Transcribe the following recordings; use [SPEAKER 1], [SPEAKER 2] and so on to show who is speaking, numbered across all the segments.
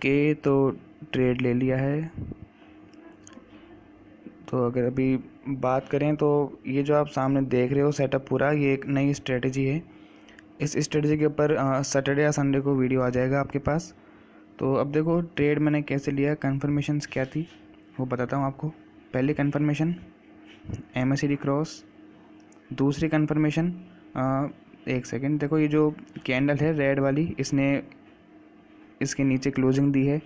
[SPEAKER 1] Okay, तो trade ले लिया है। तो अगर अभी बात करें तो ये जो आप सामने देख रहे हो सेटअप पूरा, ये एक नई स्ट्रेटजी है। इस स्ट्रेटजी के ऊपर सैटरडे या संडे को वीडियो आ जाएगा आपके पास। तो अब देखो ट्रेड मैंने कैसे लिया, कन्फर्मेशंस क्या थी वो बताता हूँ आपको। पहली कन्फर्मेशन MACD क्रॉस, दूसरी कन्फर्मेशन एक सेकेंड, देखो ये जो कैंडल है रेड वाली, इसने इसके नीचे क्लोजिंग दी है।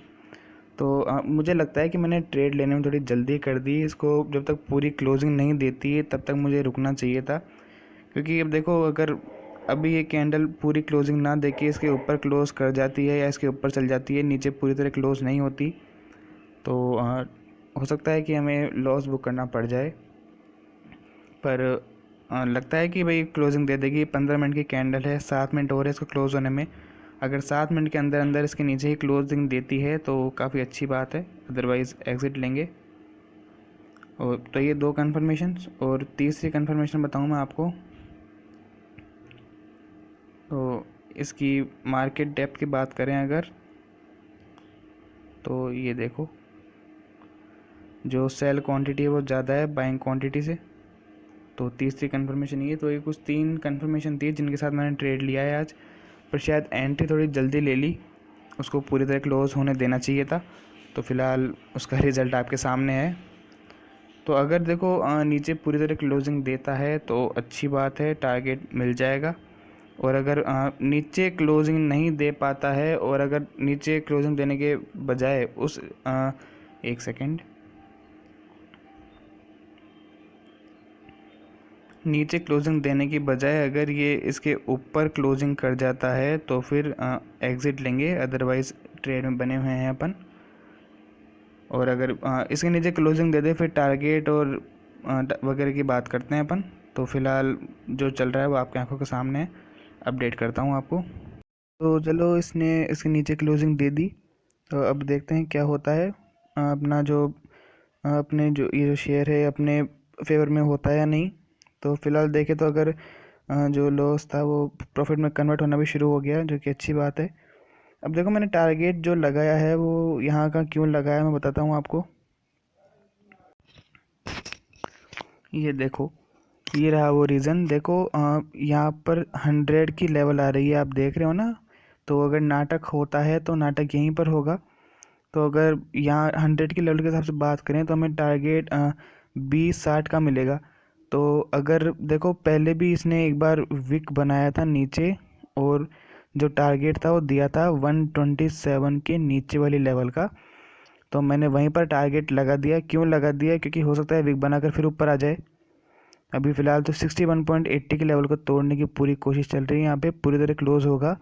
[SPEAKER 1] तो मुझे लगता है कि मैंने ट्रेड लेने में थोड़ी जल्दी कर दी। इसको जब तक पूरी क्लोजिंग नहीं देती है तब तक मुझे रुकना चाहिए था, क्योंकि अब देखो अगर अभी ये कैंडल पूरी क्लोजिंग ना देके इसके ऊपर क्लोज कर जाती है या इसके ऊपर चल जाती है, नीचे पूरी तरह क्लोज नहीं होती, तो हो सकता है कि हमें लॉस बुक करना पड़ जाए। पर लगता है कि भाई क्लोजिंग दे देगी। 15 मिनट की कैंडल है, 7 मिनट और है इसको क्लोज होने में। अगर 7 मिनट के अंदर अंदर इसके नीचे ही क्लोजिंग देती है तो काफ़ी अच्छी बात है, अदरवाइज़ एग्ज़िट लेंगे। और तो ये 2 कन्फर्मेशंस, और तीसरी कन्फर्मेशन बताऊँ मैं आपको। तो इसकी मार्केट डेप्थ की बात करें अगर, तो ये देखो जो सेल क्वांटिटी है वो ज़्यादा है बाइंग क्वांटिटी से। तो तीसरी कन्फर्मेशन ये, तो ये कुछ 3 कन्फर्मेशन थी जिनके साथ मैंने ट्रेड लिया है आज। पर शायद एंट्री थोड़ी जल्दी ले ली, उसको पूरी तरह क्लोज होने देना चाहिए था। तो फ़िलहाल उसका रिज़ल्ट आपके सामने है। तो अगर देखो नीचे पूरी तरह क्लोजिंग देता है तो अच्छी बात है, टारगेट मिल जाएगा। और अगर नीचे क्लोजिंग नहीं दे पाता है, और अगर नीचे क्लोजिंग देने के बजाय एक सेकेंड, नीचे क्लोजिंग देने की बजाय अगर ये इसके ऊपर क्लोजिंग कर जाता है तो फिर एग्ज़िट लेंगे, अदरवाइज़ ट्रेड में बने हुए हैं अपन। और अगर इसके नीचे क्लोजिंग दे दे फिर टारगेट और वगैरह की बात करते हैं अपन। तो फ़िलहाल जो चल रहा है वो आपकी आंखों के सामने है, अपडेट करता हूँ आपको। तो चलो इसने इसके नीचे क्लोजिंग दे दी, तो अब देखते हैं क्या होता है। अपना जो अपने जो ये जो शेयर है अपने फेवर में होता है या नहीं। तो फ़िलहाल देखें तो अगर जो लॉस था वो प्रॉफिट में कन्वर्ट होना भी शुरू हो गया, जो कि अच्छी बात है। अब देखो मैंने टारगेट जो लगाया है वो यहाँ का क्यों लगाया मैं बताता हूँ आपको। ये देखो, ये रहा वो रीज़न। देखो यहाँ पर 100 की लेवल आ रही है, आप देख रहे हो ना। तो अगर नाटक होता है तो नाटक यहीं पर होगा। तो अगर यहाँ 100 की लेवल के हिसाब से बात करें तो हमें टारगेट 20-60 का मिलेगा। तो अगर देखो पहले भी इसने एक बार विक बनाया था नीचे, और जो टारगेट था वो दिया था 127 के नीचे वाली लेवल का। तो मैंने वहीं पर टारगेट लगा दिया। क्यों लगा दिया, क्योंकि हो सकता है विक बनाकर फिर ऊपर आ जाए। अभी फ़िलहाल तो 61.80 के लेवल को तोड़ने की पूरी कोशिश चल रही है, यहाँ पे पूरी तरह क्लोज होगा।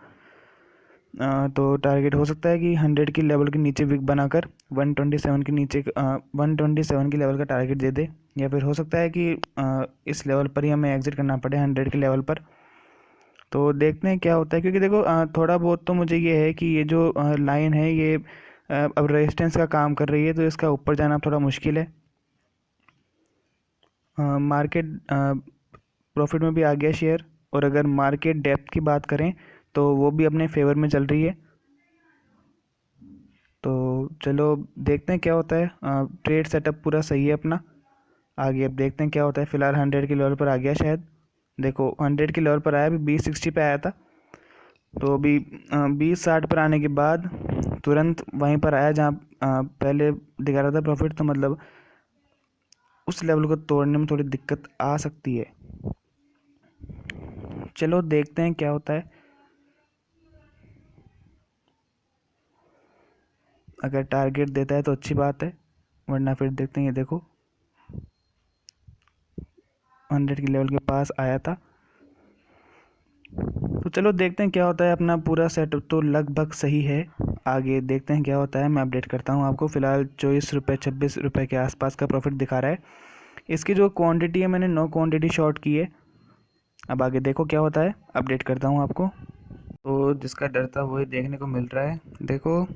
[SPEAKER 1] तो टारगेट हो सकता है कि 100 की लेवल के नीचे विक बनाकर 127 के नीचे 127 की लेवल का टारगेट दे दे, या फिर हो सकता है कि इस लेवल पर ही हमें एग्जिट करना पड़े 100 के लेवल पर। तो देखते हैं क्या होता है, क्योंकि देखो थोड़ा बहुत तो मुझे ये है कि ये जो लाइन है ये अब रेजिस्टेंस का काम कर रही है, तो इसका ऊपर जाना थोड़ा मुश्किल है। मार्केट प्रॉफिट में भी आ गया शेयर, और अगर मार्केट डेप्थ की बात करें तो वो भी अपने फेवर में चल रही है। तो चलो देखते हैं क्या होता है। ट्रेड सेटअप पूरा सही है अपना। आगे अब देखते हैं क्या होता है। फ़िलहाल 100 के लेवल पर आ गया शायद। देखो 100 के लेवल पर आया, अभी 20-60 पे आया था। तो अभी 20-60 पर आने के बाद तुरंत वहीं पर आया जहाँ पहले दिखा रहा था प्रॉफिट। तो मतलब उस लेवल को तोड़ने में थोड़ी दिक्कत आ सकती है। चलो देखते हैं क्या होता है। अगर टारगेट देता है तो अच्छी बात है, वरना फिर देखते हैं। ये देखो 100 के लेवल के पास आया था। तो चलो देखते हैं क्या होता है। अपना पूरा सेटअप तो लगभग सही है, आगे देखते हैं क्या होता है। मैं अपडेट करता हूँ आपको। फ़िलहाल 24 रुपये 26 रुपये के आसपास का प्रॉफिट दिखा रहा है। इसकी जो क्वांटिटी है मैंने 9 क्वांटिटी शॉर्ट की है। अब आगे देखो क्या होता है, अपडेट करता हूँ आपको। तो जिसका डर था वही देखने को मिल रहा है। देखो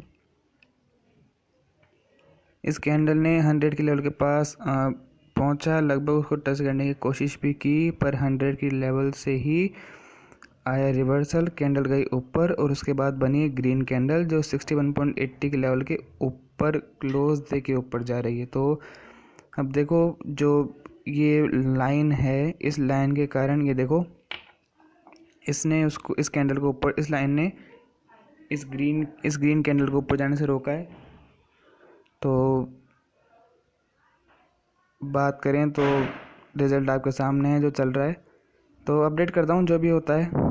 [SPEAKER 1] इस कैंडल ने 100 के लेवल के पास पहुंचा, लगभग उसको टच करने की कोशिश भी की, पर 100 की लेवल से ही आया रिवर्सल, कैंडल गई ऊपर और उसके बाद बनी ग्रीन कैंडल जो 61.80 के लेवल के ऊपर क्लोज दे के ऊपर जा रही है। तो अब देखो जो ये लाइन है, इस लाइन के कारण ये देखो इसने उसको, इस कैंडल को ऊपर, इस लाइन ने इस ग्रीन कैंडल को ऊपर जाने से रोका है। तो बात करें तो रिज़ल्ट आपके सामने है जो चल रहा है। तो अपडेट करता हूँ जो भी होता है।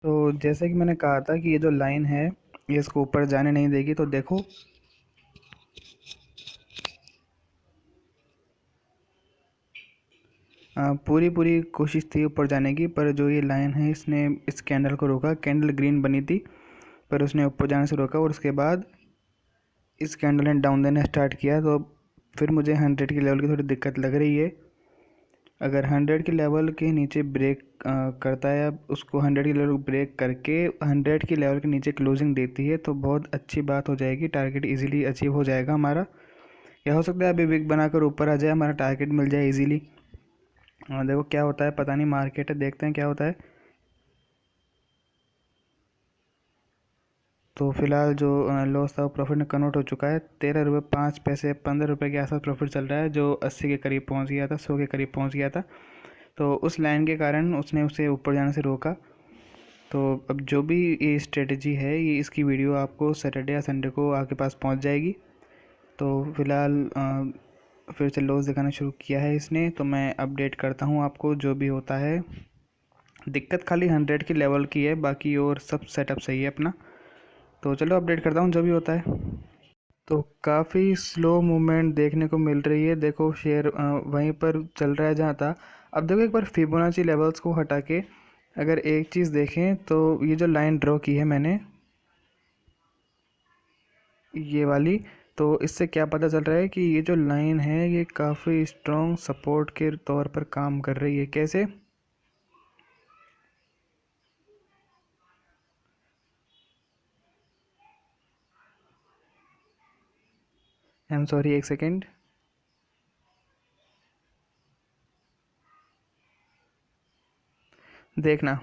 [SPEAKER 1] तो जैसे कि मैंने कहा था कि ये जो लाइन है ये इसको ऊपर जाने नहीं देगी। तो देखो पूरी कोशिश थी ऊपर जाने की, पर जो ये लाइन है इसने इस कैंडल को रोका। कैंडल ग्रीन बनी थी पर उसने ऊपर जाने से रोका और उसके बाद इस कैंडल ने डाउन देना स्टार्ट किया। तो फिर मुझे 100 के लेवल की थोड़ी दिक्कत लग रही है। अगर 100 के लेवल के नीचे ब्रेक करता है, अब उसको 100 के लेवल ब्रेक करके 100 के लेवल के नीचे क्लोजिंग देती है तो बहुत अच्छी बात हो जाएगी, टारगेट इजीली अचीव हो जाएगा हमारा। या हो सकता है अभी विक बनाकर ऊपर आ जाए, हमारा टारगेट मिल जाए इजीली। देखो क्या होता है, पता नहीं, मार्केट है, देखते हैं क्या होता है। तो फिलहाल जो लॉस था वो प्रॉफिट में कन्वर्ट हो चुका है। 13 रुपये 5 पैसे, 15 रुपये के आसपास प्रॉफिट चल रहा है, जो 80 के करीब पहुंच गया था, 100 के करीब पहुंच गया था। तो उस लाइन के कारण उसने उसे ऊपर जाने से रोका। तो अब जो भी ये स्ट्रेटजी है, ये इसकी वीडियो आपको सैटरडे या संडे को आपके पास पहुंच जाएगी। तो फिलहाल फिर से लॉस दिखाना शुरू किया है इसने। तो मैं अपडेट करता हूँ आपको जो भी होता है। दिक्कत खाली 100 के लेवल की है, बाकी और सब सेटअप सही है अपना। तो चलो अपडेट करता हूँ जो भी होता है। तो काफ़ी स्लो मूवमेंट देखने को मिल रही है। देखो शेयर वहीं पर चल रहा है जहाँ था। अब देखो एक बार फिबोनाची लेवल्स को हटा के अगर एक चीज़ देखें तो ये जो लाइन ड्रॉ की है मैंने, ये वाली, तो इससे क्या पता चल रहा है कि ये जो लाइन है ये काफ़ी स्ट्रॉन्ग सपोर्ट के तौर पर काम कर रही है। कैसे? आई एम सॉरी, एक सेकेंड। देखना,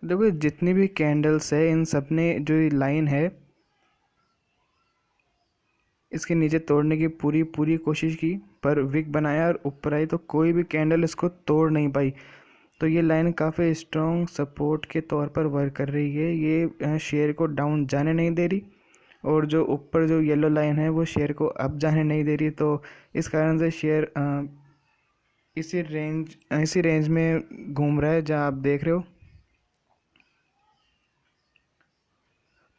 [SPEAKER 1] देखो जितनी भी कैंडल्स है इन सब ने जो ये लाइन है इसके नीचे तोड़ने की पूरी पूरी कोशिश की, पर विक बनाया और ऊपर आई तो कोई भी कैंडल इसको तोड़ नहीं पाई। तो ये लाइन काफ़ी स्ट्रॉन्ग सपोर्ट के तौर पर वर्क कर रही है। ये शेयर को डाउन जाने नहीं दे रही और जो ऊपर जो येलो लाइन है वो शेयर को अप जाने नहीं दे रही। तो इस कारण से शेयर इसी रेंज में घूम रहा है जहाँ आप देख रहे हो।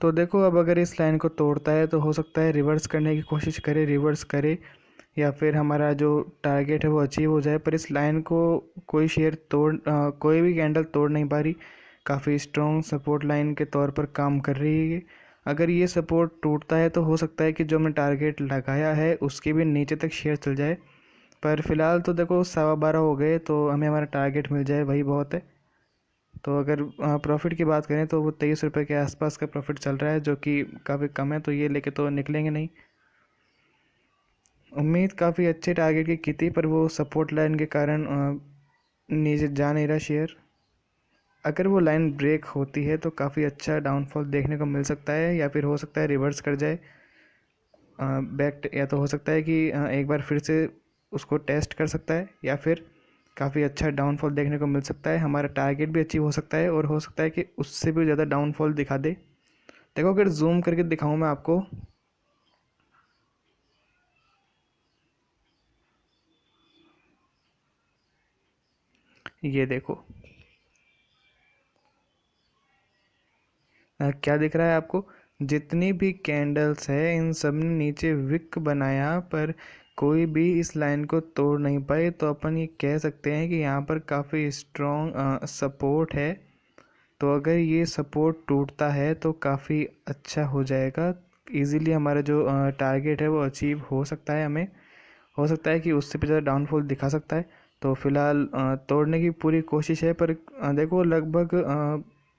[SPEAKER 1] तो देखो अब अगर इस लाइन को तोड़ता है तो हो सकता है रिवर्स करने की कोशिश करे, रिवर्स करे, या फिर हमारा जो टारगेट है वो अचीव हो जाए। पर इस लाइन को कोई शेयर कोई भी कैंडल तोड़ नहीं पा रही। काफ़ी स्ट्रॉन्ग सपोर्ट लाइन के तौर पर काम कर रही है ये। अगर ये सपोर्ट टूटता है तो हो सकता है कि जो हमने टारगेट लगाया है उसके भी नीचे तक शेयर चल जाए। पर फिलहाल तो देखो 12:15 हो गए, तो हमें हमारा टारगेट मिल जाए वही बहुत है। तो अगर प्रॉफिट की बात करें तो वो 23 रुपये के आसपास का प्रॉफिट चल रहा है, जो कि काफ़ी कम है। तो ये लेके तो निकलेंगे नहीं। उम्मीद काफ़ी अच्छे टारगेट की थी पर वो सपोर्ट लाइन के कारण नीचे जा नहीं रहा शेयर। अगर वो लाइन ब्रेक होती है तो काफ़ी अच्छा डाउनफॉल देखने को मिल सकता है, या फिर हो सकता है रिवर्स कर जाए बैक, या तो हो सकता है कि एक बार फिर से उसको टेस्ट कर सकता है, या फिर काफ़ी अच्छा डाउनफॉल देखने को मिल सकता है। हमारा टारगेट भी अचीव हो सकता है और हो सकता है कि उससे भी ज़्यादा डाउनफॉल दिखा दे। देखो अगर जूम करके दिखाऊं मैं आपको, ये देखो क्या दिख रहा है आपको? जितनी भी कैंडल्स है इन सब ने नीचे विक बनाया पर कोई भी इस लाइन को तोड़ नहीं पाए। तो अपन ये कह सकते हैं कि यहाँ पर काफ़ी स्ट्रॉन्ग सपोर्ट है। तो अगर ये सपोर्ट टूटता है तो काफ़ी अच्छा हो जाएगा, इजीली हमारा जो टारगेट है वो अचीव हो सकता है। हमें हो सकता है कि उससे भी ज़्यादा डाउनफॉल दिखा सकता है। तो फिलहाल तोड़ने की पूरी कोशिश है, पर देखो लगभग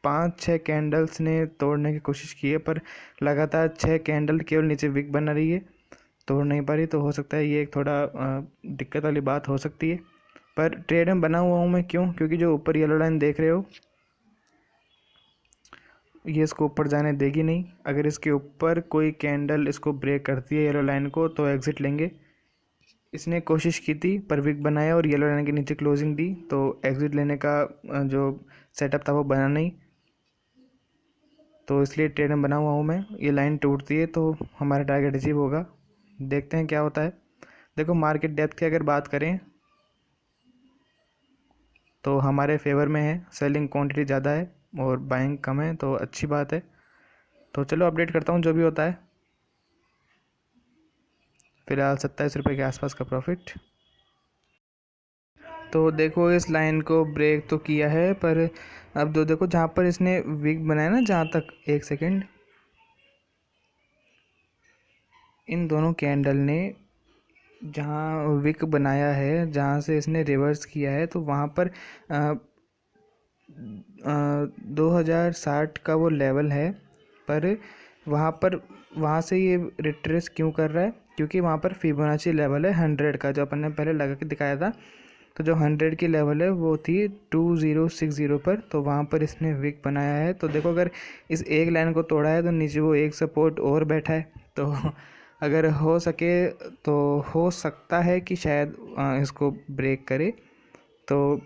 [SPEAKER 1] 5-6 कैंडल्स ने तोड़ने की कोशिश की है, पर लगातार 6 कैंडल केवल नीचे विक बना रही है। तोड़ नहीं पा रही, तो हो सकता है ये एक थोड़ा दिक्कत वाली बात हो सकती है। पर ट्रेड में बना हुआ हूँ मैं, क्यों? क्योंकि जो ऊपर येलो लाइन देख रहे हो ये इसको ऊपर जाने देगी नहीं। अगर इसके ऊपर कोई कैंडल इसको ब्रेक करती है येलो लाइन को तो एग्ज़िट लेंगे। इसने कोशिश की थी पर विक बनाया और येलो लाइन के नीचे क्लोजिंग दी, तो एग्ज़िट लेने का जो सेटअप था वो बना नहीं, तो इसलिए ट्रेड में बना हुआ हूँ मैं। ये लाइन टूटती है तो हमारा टारगेट अचीव होगा। देखते हैं क्या होता है। देखो मार्केट डेप्थ की अगर बात करें तो हमारे फेवर में है, सेलिंग क्वांटिटी ज़्यादा है और बाइंग कम है, तो अच्छी बात है। तो चलो अपडेट करता हूँ जो भी होता है। फिलहाल 27 रुपये के आसपास का प्रॉफिट। तो देखो इस लाइन को ब्रेक तो किया है, पर अब तो देखो जहाँ पर इसने विक बनाया ना, जहाँ तक, एक सेकेंड, इन दोनों कैंडल ने जहाँ विक बनाया है, जहाँ से इसने रिवर्स किया है, तो वहाँ पर 2060 का वो लेवल है। पर वहाँ से ये रिट्रेस क्यों कर रहा है? क्योंकि वहाँ पर फिबोनाची लेवल है 100 का, जो अपन ने पहले लगा के दिखाया था। तो जो 100 की लेवल है वो थी 2060 पर, तो वहाँ पर इसने विक बनाया है। तो देखो अगर इस एक लाइन को तोड़ा है तो नीचे वो एक सपोर्ट और बैठा है, तो अगर हो सके तो हो सकता है कि शायद इसको ब्रेक करे। तो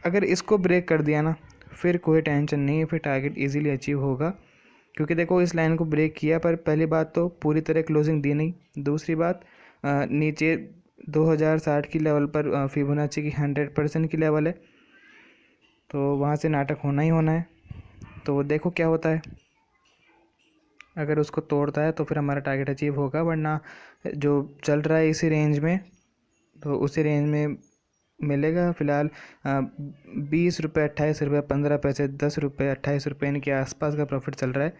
[SPEAKER 1] अगर इसको ब्रेक कर दिया ना, फिर कोई टेंशन नहीं है, फिर टारगेट इजीली अचीव होगा। क्योंकि देखो इस लाइन को ब्रेक किया, पर पहली बात तो पूरी तरह क्लोजिंग दी नहीं। दूसरी बात नीचे 2060 की लेवल पर फिबोनाची की 100% की लेवल है, तो वहाँ से नाटक होना ही होना है। तो देखो क्या होता है। अगर उसको तोड़ता है तो फिर हमारा टारगेट अचीव होगा, वरना जो चल रहा है इसी रेंज में, तो उसी रेंज में मिलेगा। फ़िलहाल 20 रुपये, 28 रुपये, 15 पैसे, 10 रुपये, 28 रुपये इनके आसपास का प्रॉफिट चल रहा है।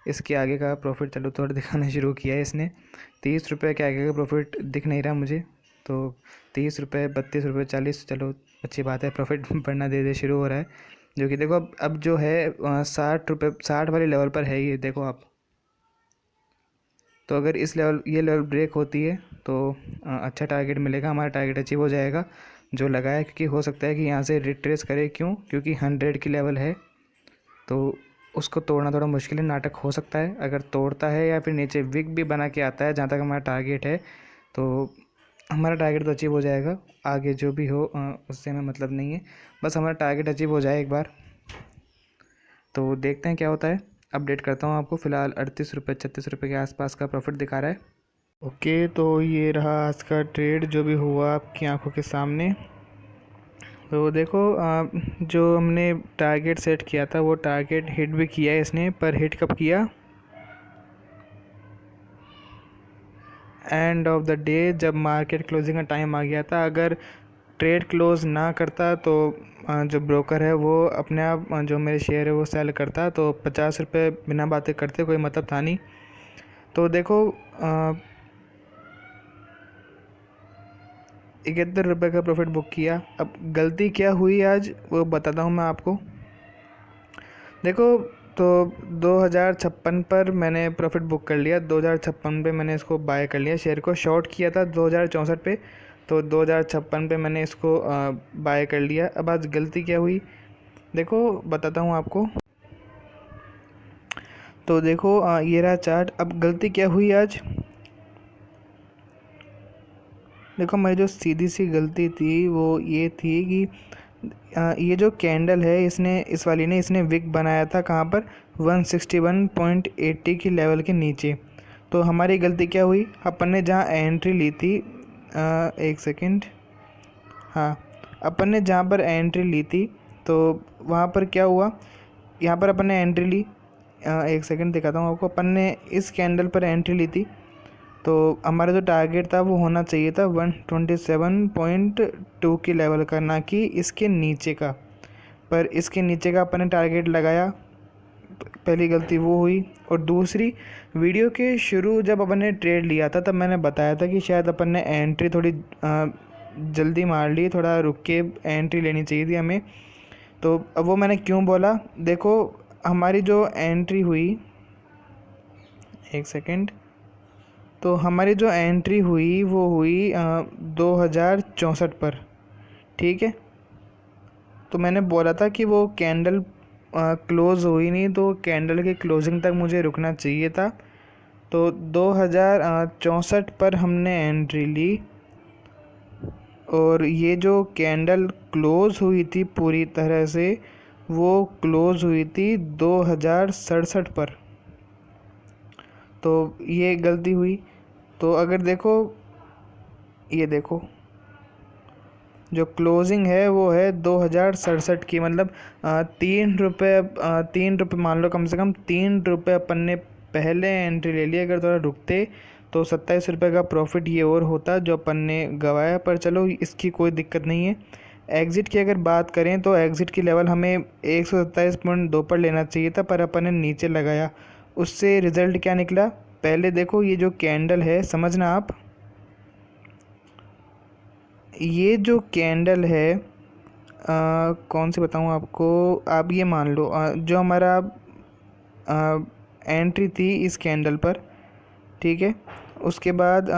[SPEAKER 1] इसके आगे का प्रॉफिट चलो थोड़ा दिखाना शुरू किया है इसने। 30 रुपये के आगे का प्रॉफिट दिख नहीं रहा मुझे, तो 30 रुपये, 32 रुपये, 40, चलो अच्छी बात है, प्रॉफिट बढ़ना धीरे धीरे शुरू हो रहा है। जो कि देखो अब जो है 60 रुपये, 60 वाली लेवल पर है ये, देखो आप। तो अगर ये लेवल ब्रेक होती है तो अच्छा टारगेट मिलेगा, हमारा टारगेट अचीव हो जाएगा जो लगाया। क्योंकि हो सकता है कि यहाँ से रिट्रेस करे, क्यों? क्योंकि 100 की लेवल है, तो उसको तोड़ना थोड़ा मुश्किल है, नाटक हो सकता है। अगर तोड़ता है या फिर नीचे विक भी बना के आता है जहाँ तक हमारा टारगेट है, तो हमारा टारगेट तो अचीव हो जाएगा। आगे जो भी हो उससे हमें मतलब नहीं है, बस हमारा टारगेट अचीव हो जाए एक बार। तो देखते हैं क्या होता है, अपडेट करता हूँ आपको। फ़िलहाल 38 रुपये, 36 रुपये के आसपास का प्रॉफिट दिखा रहा है। ओके, तो ये रहा आज का ट्रेड जो भी हुआ आपकी आंखों के सामने। तो देखो जो हमने टारगेट सेट किया था वो टारगेट हिट भी किया है इसने, पर हिट कब किया? एंड ऑफ द डे, जब मार्केट क्लोजिंग का टाइम आ गया था। अगर ट्रेड क्लोज ना करता तो जो ब्रोकर है वो अपने आप जो मेरे शेयर है वो सेल करता, तो 50 रुपये बिना बातें करते कोई मतलब था नहीं। तो देखो 71 रुपये का प्रॉफिट बुक किया। अब गलती क्या हुई आज वो बताता हूँ मैं आपको। देखो तो 2056 पर मैंने प्रॉफिट बुक कर लिया, 2056 पे मैंने इसको बाय कर लिया। शेयर को शॉर्ट किया था 2064 पे, तो 2056 पे मैंने इसको बाय कर लिया। अब आज गलती क्या हुई देखो बताता हूँ आपको। तो देखो ये रहा चार्ट। अब गलती क्या हुई आज देखो, मेरी जो सीधी सी गलती थी वो ये थी कि ये जो कैंडल है इस वाली ने इसने विक बनाया था कहाँ पर? 161.80 की लेवल के नीचे। तो हमारी गलती क्या हुई? अपन ने जहाँ एंट्री ली थी, एक सेकंड, हाँ, अपन ने जहाँ पर एंट्री ली थी तो वहाँ पर क्या हुआ, यहाँ पर अपन ने एंट्री ली, एक सेकंड दिखाता हूँ आपको। अपन ने इस कैंडल पर एंट्री ली थी, तो हमारा जो टारगेट था वो होना चाहिए था 127.2 की लेवल का, ना कि इसके नीचे का। पर इसके नीचे का अपन ने टारगेट लगाया, पहली गलती वो हुई। और दूसरी, वीडियो के शुरू जब अपन ने ट्रेड लिया था तब मैंने बताया था कि शायद अपन ने एंट्री थोड़ी जल्दी मार ली, थोड़ा रुक के एंट्री लेनी चाहिए थी हमें। तो अब वो मैंने क्यों बोला, देखो हमारी जो एंट्री हुई, एक सेकेंड, तो हमारी जो एंट्री हुई वो हुई 2064 पर, ठीक है। तो मैंने बोला था कि वो कैंडल क्लोज़ हुई नहीं, तो कैंडल के क्लोजिंग तक मुझे रुकना चाहिए था। तो 2064 पर हमने एंट्री ली और ये जो कैंडल क्लोज़ हुई थी पूरी तरह से, वो क्लोज़ हुई थी 2067 पर। तो ये गलती हुई। तो अगर देखो, ये देखो जो क्लोजिंग है वो है 2067 की, मतलब 3 रुपये मान लो, कम से कम 3 रुपये अपन ने पहले एंट्री ले ली। अगर थोड़ा रुकते तो 27 रुपये का प्रॉफिट ये और होता जो अपन ने गवाया, पर चलो इसकी कोई दिक्कत नहीं है। एग्ज़िट की अगर बात करें तो एग्ज़िट की लेवल हमें 127.2 पर लेना चाहिए था, पर अपन ने नीचे लगाया। उससे रिज़ल्ट क्या निकला, पहले देखो ये जो कैंडल है, समझना आप, ये जो कैंडल है कौन सी बताऊँ आपको, आप ये मान लो जो हमारा एंट्री थी इस कैंडल पर, ठीक है। उसके बाद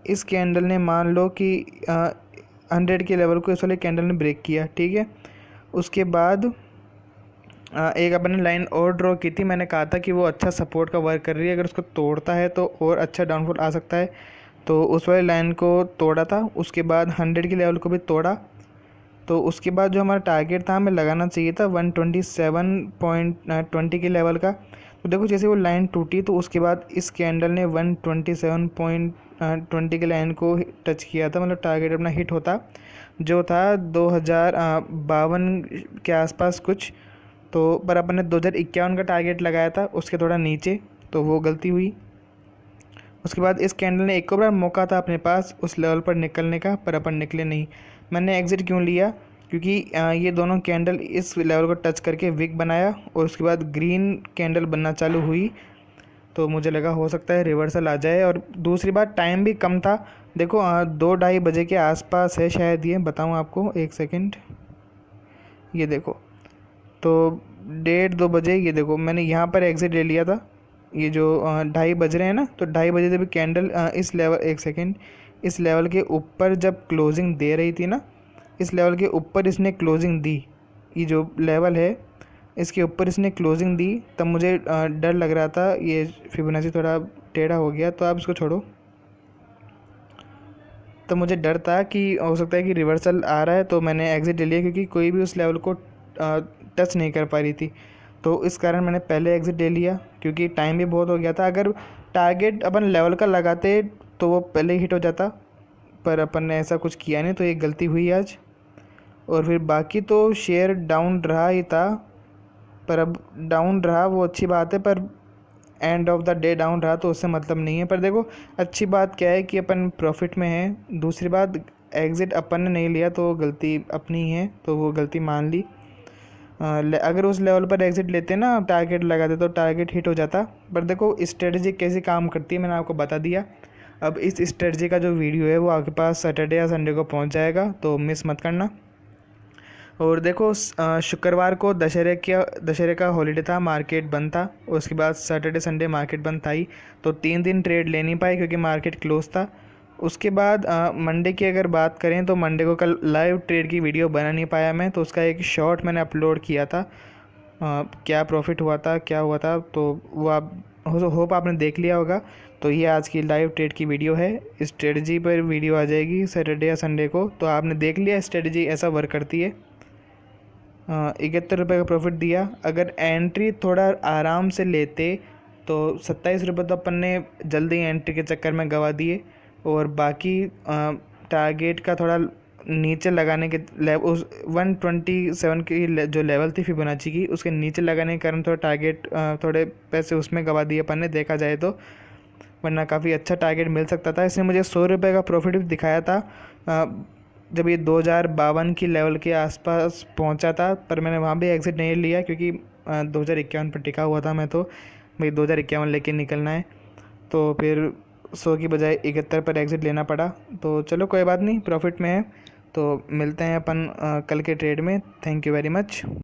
[SPEAKER 1] इस कैंडल ने मान लो कि 100 के लेवल को इस वाले कैंडल ने ब्रेक किया, ठीक है। उसके बाद एक अपन ने लाइन और ड्रॉ की थी, मैंने कहा था कि वो अच्छा सपोर्ट का वर्क कर रही है, अगर उसको तोड़ता है तो और अच्छा डाउनफॉल आ सकता है। तो उस वाली लाइन को तोड़ा था। उसके बाद 100 के लेवल को भी तोड़ा। तो उसके बाद जो हमारा टारगेट था हमें लगाना चाहिए था 127.20 के लेवल का। तो देखो जैसे वो लाइन टूटी तो उसके बाद इस कैंडल ने 127.20 के लाइन को टच किया था, मतलब टारगेट अपना हिट होता जो था 2052 के आसपास कुछ। तो पर अपन ने 2051 का टारगेट लगाया था, उसके थोड़ा नीचे, तो वो गलती हुई। उसके बाद इस कैंडल ने एक और बार मौका था अपने पास उस लेवल पर निकलने का, पर अपन निकले नहीं। मैंने एग्ज़िट क्यों लिया, क्योंकि ये दोनों कैंडल इस लेवल को टच करके विक बनाया और उसके बाद ग्रीन कैंडल बनना चालू हुई। तो मुझे लगा हो सकता है रिवर्सल आ जाए। और दूसरी बात, टाइम भी कम था। देखो 2-2:30 के आसपास है शायद, ये बताऊँ आपको, एक सेकेंड, ये देखो। तो 1:30-2 बजे, ये देखो मैंने यहाँ पर एग्ज़िट ले लिया था। ये जो 2:30 बज रहे हैं ना, तो 2:30 बजे जब कैंडल इस लेवल, एक सेकेंड, इस लेवल के ऊपर जब क्लोजिंग दे रही थी ना, इस लेवल के ऊपर इसने क्लोजिंग दी, ये जो लेवल है इसके ऊपर इसने क्लोजिंग दी, तब मुझे डर लग रहा था। ये फिबोनाची थोड़ा टेढ़ा हो गया, तो आप इसको छोड़ो। तो मुझे डर था कि हो सकता है कि रिवर्सल आ रहा है, तो मैंने एग्ज़िट ले लिया, क्योंकि कोई भी उस लेवल को टच नहीं कर पा रही थी। तो इस कारण मैंने पहले एग्ज़िट ले लिया, क्योंकि टाइम भी बहुत हो गया था। अगर टारगेट अपन लेवल का लगाते तो वो पहले ही हिट हो जाता, पर अपन ने ऐसा कुछ किया नहीं, तो ये गलती हुई आज। और फिर बाकी तो शेयर डाउन रहा ही था, पर अब डाउन रहा वो अच्छी बात है, पर end of the day down रहा तो उससे मतलब नहीं है। पर देखो अच्छी बात क्या है कि अपन प्रॉफिट में हैं। दूसरी बात, एग्ज़िट अपन ने नहीं लिया तो गलती अपनी है, तो वो गलती मान ली। अगर उस लेवल पर एग्ज़िट लेते ना, टारगेट लगाते, तो टारगेट हिट हो जाता। पर देखो स्ट्रेटजी कैसे काम करती है मैंने आपको बता दिया। अब इस स्ट्रेटजी का जो वीडियो है वो आपके पास सैटरडे या संडे को पहुंच जाएगा, तो मिस मत करना। और देखो शुक्रवार को दशहरे का हॉलीडे था, मार्केट बंद था। उसके बाद सैटरडे संडे मार्केट बंद था ही, तो 3 दिन ट्रेड ले नहीं पाए क्योंकि मार्केट क्लोज था। उसके बाद मंडे की अगर बात करें तो मंडे को कल लाइव ट्रेड की वीडियो बना नहीं पाया मैं, तो उसका एक शॉर्ट मैंने अपलोड किया था। क्या प्रॉफिट हुआ था, क्या हुआ था, तो वो आप होप आपने देख लिया होगा। तो ये आज की लाइव ट्रेड की वीडियो है। स्ट्रेटजी पर वीडियो आ जाएगी सैटरडे या संडे को, तो आपने देख लिया स्ट्रेटजी ऐसा वर्क करती है। 71 रुपये का प्रॉफिट दिया। अगर एंट्री थोड़ा आराम से लेते तो 27 रुपये तो अपन ने जल्दी एंट्री के चक्कर में गवा दिए, और बाकी टारगेट का थोड़ा नीचे लगाने के उस 127 की जो लेवल थी फिबोनाची की, उसके नीचे लगाने के कारण थोड़ा टारगेट थोड़े पैसे उसमें गवा दिए अपन ने, देखा जाए तो। वरना काफ़ी अच्छा टारगेट मिल सकता था। इसने मुझे 100 रुपये का प्रॉफिट भी दिखाया था जब ये 2052 की लेवल के आसपास पहुंचा था, पर मैंने वहाँ भी एग्ज़िट नहीं लिया, क्योंकि 2051 पर टिका हुआ था मैं, तो भाई 2051 लेके निकलना है। तो फिर 100 की बजाय 71 पर एग्ज़िट लेना पड़ा। तो चलो कोई बात नहीं, प्रॉफिट में है। तो मिलते हैं अपन कल के ट्रेड में। Thank you very much.